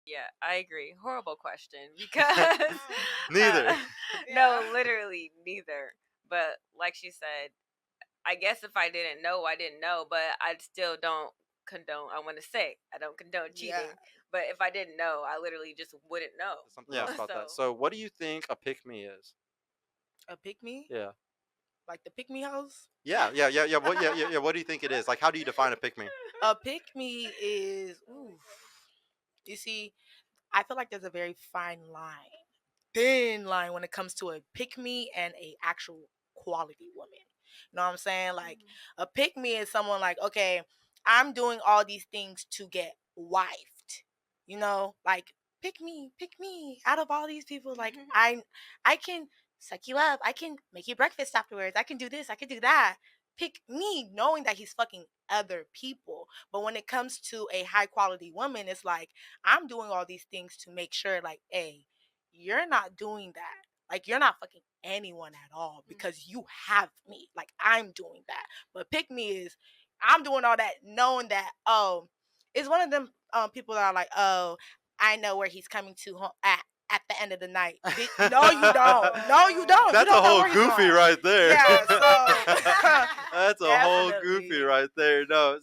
Yeah, I agree. Horrible question because Neither. no, literally neither. But like she said, I guess if I didn't know, I didn't know, but I still don't condone. I want to say I don't condone cheating, but if I didn't know, I literally just wouldn't know. Something else about that. So, what do you think a pick me is? A pick me? Yeah. Like the pick me house? Yeah. What do you think it is? Like, how do you define a pick me? A pick me is, ooh, you see, I feel like there's a very thin line when it comes to a pick me and a actual quality woman. You know what I'm saying? Like a pick me is someone like, okay, I'm doing all these things to get wifed. You know, like pick me out of all these people. Like I can suck you up. I can make you breakfast afterwards. I can do this. I can do that. Pick me, knowing that he's fucking other people. But when it comes to a high quality woman, it's like I'm doing all these things to make sure, like, hey, you're not doing that. Like, you're not fucking anyone at all because you have me. Like, I'm doing that. But pick me is I'm doing all that knowing that, oh, it's one of them people that are like, oh, I know where he's coming to at the end of the night. No, you don't. No, you don't. That's you don't a whole know where he's goofy going. right there. Yeah, so That's a whole Definitely. goofy right there. No,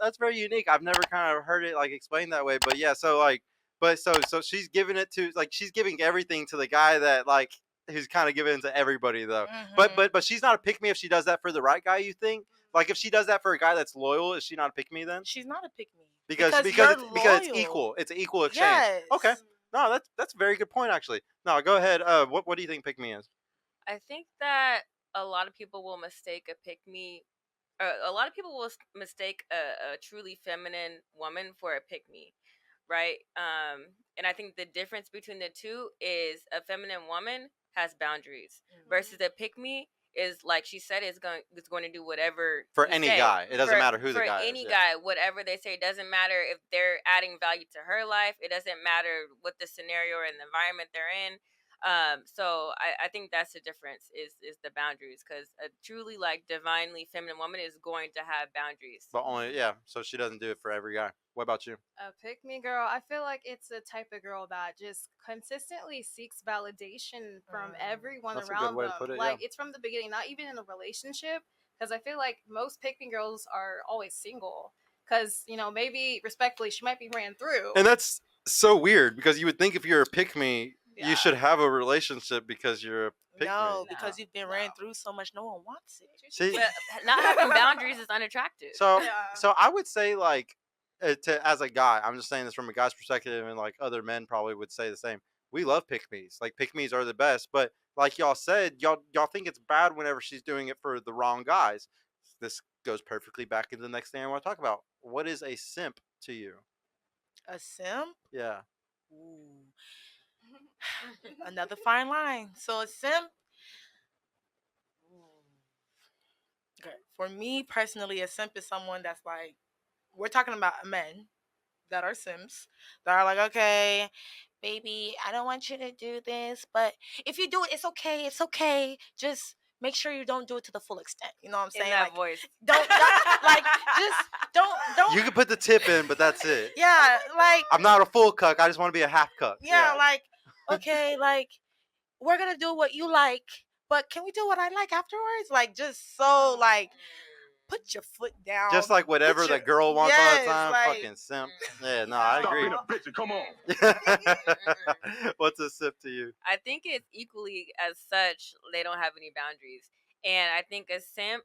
that's very unique. I've never kind of heard it like explained that way. But yeah, so she's giving it to like she's giving everything to the guy that like who's kind of giving it to everybody though. But she's not a pick me if she does that for the right guy. You think? Like if she does that for a guy that's loyal, is she not a pick me then? she's not a pick me Because you're because it's loyal. equal. It's an equal exchange. Yes. Okay. No, that's a very good point actually. No, go ahead. What do you think pick me is? I think that a lot of people will mistake a pick me. A lot of people will mistake a truly feminine woman for a pick me, right? And I think the difference between the two is a feminine woman has boundaries versus a pick me is like she said is going to do whatever For you any say. guy. It doesn't matter who the guy is. For any guy, whatever they say, it doesn't matter if they're adding value to her life. It doesn't matter what the scenario or the environment they're in. So I think that's the difference is the boundaries, because a truly like divinely feminine woman is going to have boundaries. But only so she doesn't do it for every guy. What about you? A pick me girl, I feel like it's the type of girl that just consistently seeks validation from everyone That's a around good way to them. put it, Like yeah. it's from the beginning, not even in a relationship. Because I feel like most pick me girls are always single. Because, you know, maybe respectfully, she might be ran through. And that's so weird because you would think if you're a pick me, Yeah. you should have a relationship because you're a pick No, me. because you've been ran through so much, no one wants it. See, But not having boundaries is unattractive. so Yeah. so I would say like as a guy, I'm just saying this from a guy's perspective, and like other men probably would say the same. We love pick me's. Like pick me's are the best, but like y'all said, y'all think it's bad whenever she's doing it for the wrong guys. This goes perfectly back into the next thing I want to talk about. What is a simp to you? A simp? Yeah. Ooh. Another fine line. So a simp. Okay. For me personally, a simp is someone that's like, we're talking about men that are simps that are like, okay, baby, I don't want you to do this, but if you do it, it's okay. It's okay. Just make sure you don't do it to the full extent. You know what I'm saying? In that like, voice. Don't like just don't. You can put the tip in, but that's it. Yeah, like I'm not a full cuck. I just want to be a half cuck. yeah, like okay, like we're gonna do what you like, but can we do what I like afterwards? Like just so like put your foot down. Just like whatever the girl wants all the time. like, Fucking simp. Yeah, no, I Stop agree. being a bitch and come on. What's a simp to you? I think it's equally as such. They don't have any boundaries, and I think a simp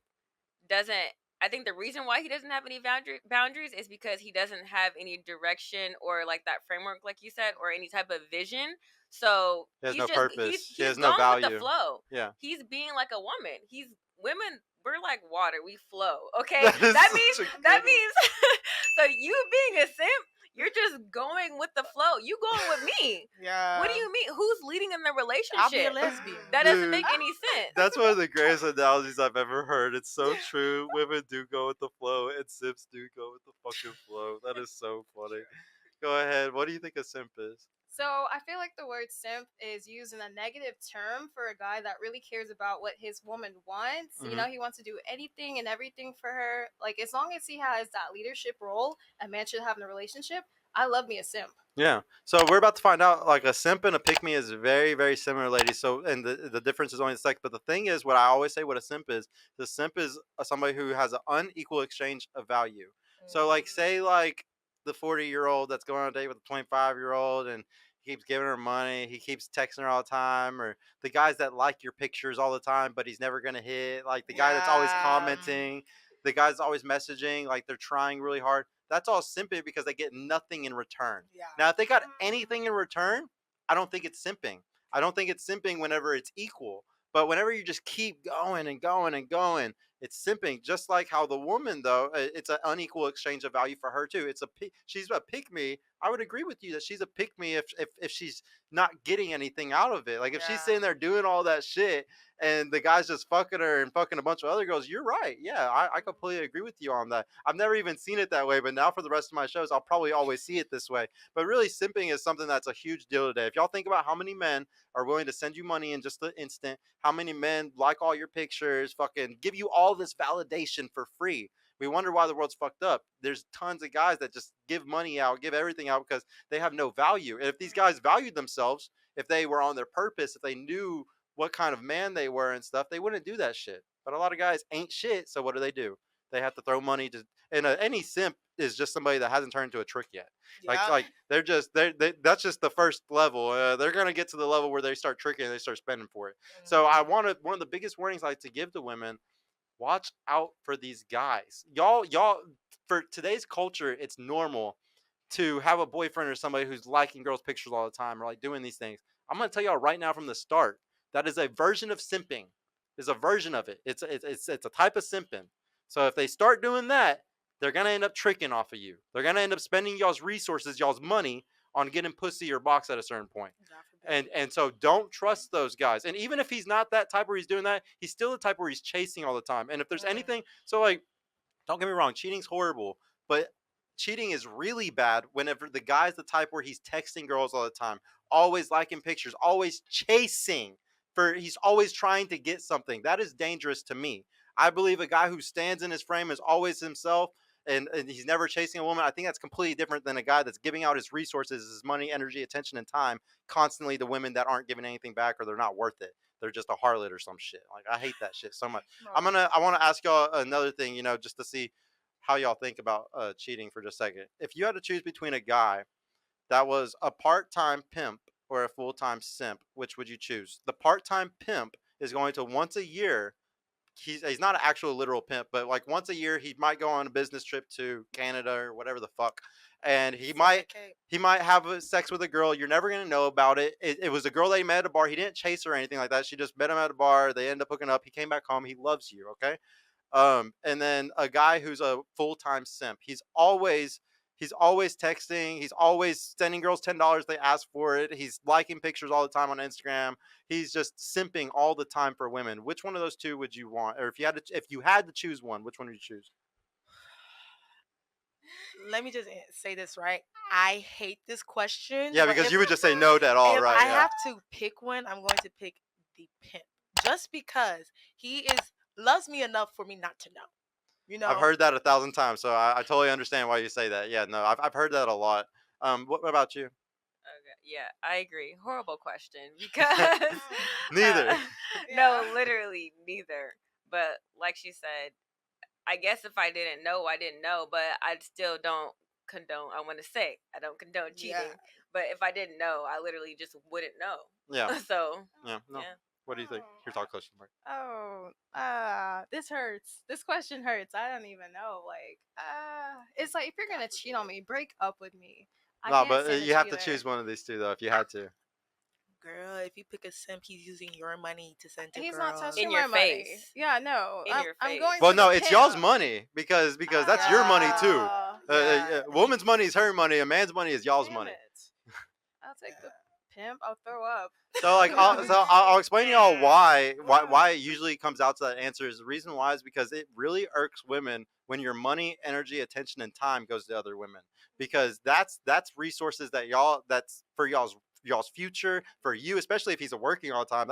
doesn't. I think the reason why he doesn't have any boundaries is because he doesn't have any direction or like that framework, like you said, or any type of vision. So He has he's no just, purpose. He He's has no gone value. with the flow. Yeah. He's being like a woman. Women. We're like water. We flow. Okay. That means. So you being a simp, you're just going with the flow. You going with me. Yeah. What do you mean? Who's leading in the relationship? I'll be a lesbian. That doesn't make any sense. That's one of the greatest analogies I've ever heard. It's so true. Women do go with the flow, and simps do go with the fucking flow. That is so funny. Go ahead. What do you think a simp is? So I feel like the word simp is used in a negative term for a guy that really cares about what his woman wants. You know, he wants to do anything and everything for her. Like as long as he has that leadership role a man should have in a relationship, I love me a simp. Yeah. So we're about to find out like a simp and a pick me is very, very similar, ladies. So and the difference is only the sex. But the thing is, what I always say, what a simp is, the simp is somebody who has an unequal exchange of value. So like, say like the 40-year-old that's going on a date with a 25-year-old and he keeps giving her money, he keeps texting her all the time, or the guys that like your pictures all the time, but he's never gonna hit, like the guy that's always Yeah. commenting, the guys always messaging, like they're trying really hard. That's all simping because they get nothing in return. Yeah. Now, if they got anything in return, I don't think it's simping. I don't think it's simping whenever it's equal. But whenever you just keep going and going and going, it's simping. Just like how the woman, though, it's an unequal exchange of value for her too. She's a pick me. I would agree with you that she's a pick me if she's not getting anything out of it. Like if she's Yeah. sitting there doing all that shit and the guy's just fucking her and fucking a bunch of other girls, you're right. Yeah, I completely agree with you on that. I've never even seen it that way, but now for the rest of my shows, I'll probably always see it this way. But really, simping is something that's a huge deal today. If y'all think about how many men are willing to send you money in just an instant, how many men like all your pictures, fucking give you all this validation for free. We wonder why the world's fucked up. There's tons of guys that just give money out, give everything out because they have no value. And if these guys valued themselves, if they were on their purpose, if they knew what kind of man they were and stuff, they wouldn't do that shit. But a lot of guys ain't shit, so what do? They have to throw money to, and any simp is just somebody that hasn't turned into a trick yet. Yeah. Like they that's just the first level. They're gonna get to the level where they start tricking and they start spending for it. So I wanted one of the biggest warnings I like to give to women: watch out for these guys. Y'all, for today's culture, it's normal to have a boyfriend or somebody who's liking girls' pictures all the time or like doing these things. I'm gonna tell y'all right now from the start that is a version of simping. Is a version of it. It's a type of simping. So if they start doing that, they're gonna end up tricking off of you. They're gonna end up spending y'all's resources, y'all's money on getting pussy or box at a certain point. And so don't trust those guys. And even if he's not that type where he's doing that, he's still the type where he's chasing all the time. And if there's anything, so like, don't get me wrong, cheating's horrible, but cheating is really bad whenever the guy's the type where he's texting girls all the time, always liking pictures, always chasing he's always trying to get something. That is dangerous to me. I believe a guy who stands in his frame is always himself and he's never chasing a woman. I think that's completely different than a guy that's giving out his resources, his money, energy, attention, and time constantly to women that aren't giving anything back or they're not worth it. They're just a harlot or some shit. Like I hate that shit so much. I want to ask y'all another thing, just to see how y'all think about cheating for just a second. If you had to choose between a guy that was a part-time pimp or a full-time simp, which would you choose? The part-time pimp is going to once a year. He's not an actual literal pimp, but like once a year he might go on a business trip to Canada or whatever the fuck, and he might have sex with a girl. You're never gonna know about it. It was a girl that he met at a bar. He didn't chase her or anything like that. She just met him at a bar. They end up hooking up. He came back home. He loves you. Okay. And then a guy who's a full-time simp. He's always texting. He's always sending girls $10. They ask for it. He's liking pictures all the time on Instagram. He's just simping all the time for women. Which one of those two would you want? Or if you had to choose one, which one would you choose? Let me just say this, right? I hate this question. Yeah, but because if- you would just say no to it all, if right? I Yeah. have to pick one, I'm going to pick the pimp. Just because he loves me enough for me not to know. I've heard that 1,000 times, so I totally understand why you say that. Yeah, no, I've heard that a lot. What about you? Okay, yeah, I agree. Horrible question because Neither. no, literally neither. But like she said, I guess if I didn't know, I didn't know. But I still don't condone. I want to say I don't condone cheating. Yeah. But if I didn't know, I literally just wouldn't know. Yeah. So Yeah. No. yeah. What do you think? Here, talk closer, Mark. Oh, this hurts. This question hurts. I don't even know. Like, it's like if you're gonna cheat on me, break up with me. I No, can't but stand a you have to cheater. choose one of these two, though, if you had to. Girl, if you pick a simp, he's using your money to send to He's girls. not touching In my your money. face. Yeah, no. In your I'm face. going. Well, for no, the it's pimp. y'all's money because that's your money too. Yeah. Woman's money is her money. A man's money is y'all's Damn money. it. I'll take the pimp. I'll throw up. So like, I'll explain to y'all why it usually comes out to that answer. Is the reason why is because it really irks women when your money, energy, attention, and time goes to other women, because that's resources that's for y'all's future, for you, especially if he's working all the time.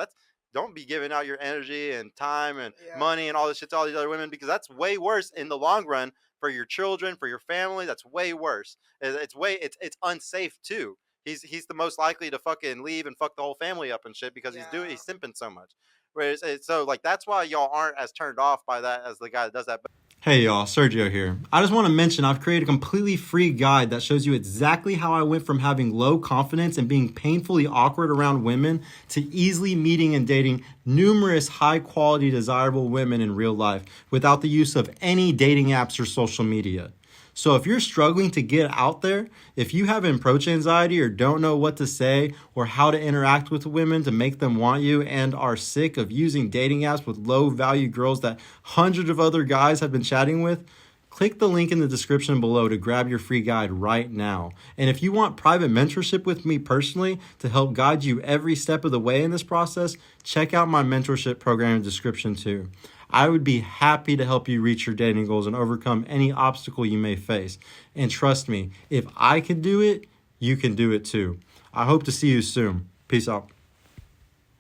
Don't be giving out your energy and time and Yeah. money and all this shit to all these other women, because that's way worse in the long run for your children, for your family. That's way worse. It's unsafe too. He's the most likely to fucking leave and fuck the whole family up and shit because he's simping so much. Whereas so like that's why y'all aren't as turned off by that as the guy that does that. Hey y'all, Sergio here. I just want to mention I've created a completely free guide that shows you exactly how I went from having low confidence and being painfully awkward around women to easily meeting and dating numerous high quality desirable women in real life without the use of any dating apps or social media. So if you're struggling to get out there, if you have approach anxiety or don't know what to say or how to interact with women to make them want you and are sick of using dating apps with low value girls that hundreds of other guys have been chatting with, click the link in the description below to grab your free guide right now. And if you want private mentorship with me personally to help guide you every step of the way in this process, check out my mentorship program in the description too. I would be happy to help you reach your dating goals and overcome any obstacle you may face. And trust me, if I can do it, you can do it too. I hope to see you soon. Peace out.